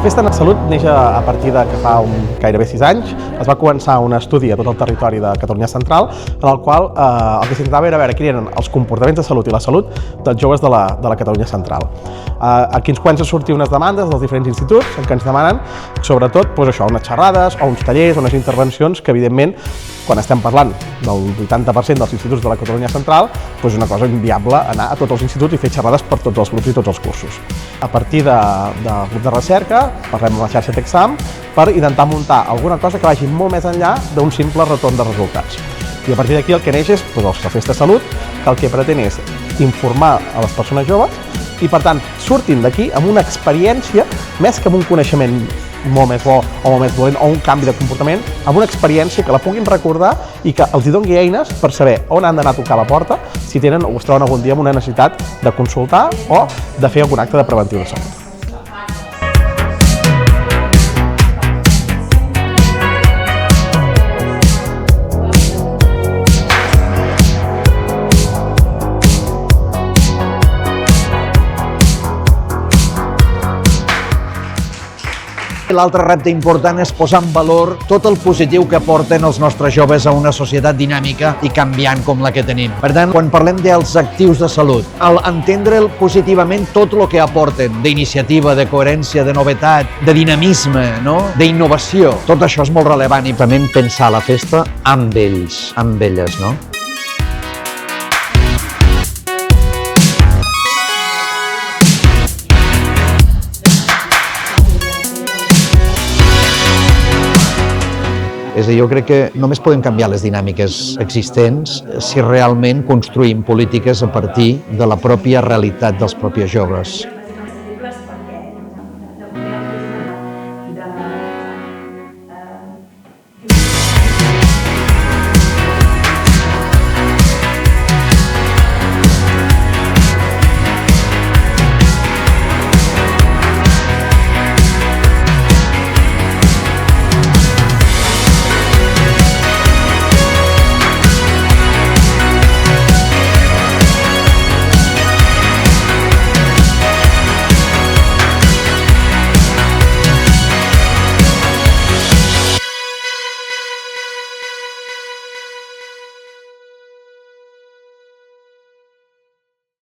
Festa en Salut neix a partir de que fa gairebé 6 anys es va començar un estudi a tot el territori de Catalunya Central en el qual el que s'intentava era veure quins eren els comportaments de salut i la salut dels joves de la Catalunya Central. Aquí ens comencen a sortir unes demandes dels diferents instituts en què ens demanen sobretot això, unes xerrades o uns tallers, unes intervencions que evidentment quan estem parlant del 80% dels instituts de la Catalunya Central és una cosa inviable anar a tots els instituts i fer xerrades per tots els grups i tots els cursos. A partir del grup de recerca parlem amb la xarxa TechSam per intentar muntar alguna cosa que vagi molt més enllà d'un simple retorn de resultats. I a partir d'aquí el que neix és la Festa Salut, que el que pretén és informar a les persones joves i per tant surtin d'aquí amb una experiència més que amb un coneixement molt més bo o molt més dolent o un canvi de comportament, amb una experiència que la puguin recordar i que els doni eines per saber on han d'anar a tocar la porta si tenen o es troben algun dia amb una necessitat de consultar o de fer algun acte de preventiu de salut. L'altre repte important és posar en valor tot el positiu que aporten els nostres joves a una societat dinàmica i canviant com la que tenim. Per tant, quan parlem dels actius de salut, entendre positivament tot el que aporten d'iniciativa, de coherència, de novetat, de dinamisme, d'innovació, tot això és molt rellevant i també pensar la festa amb ells, amb elles, no? És a dir, jo crec que només podem canviar les dinàmiques existents si realment construïm polítiques a partir de la pròpia realitat dels propis joves.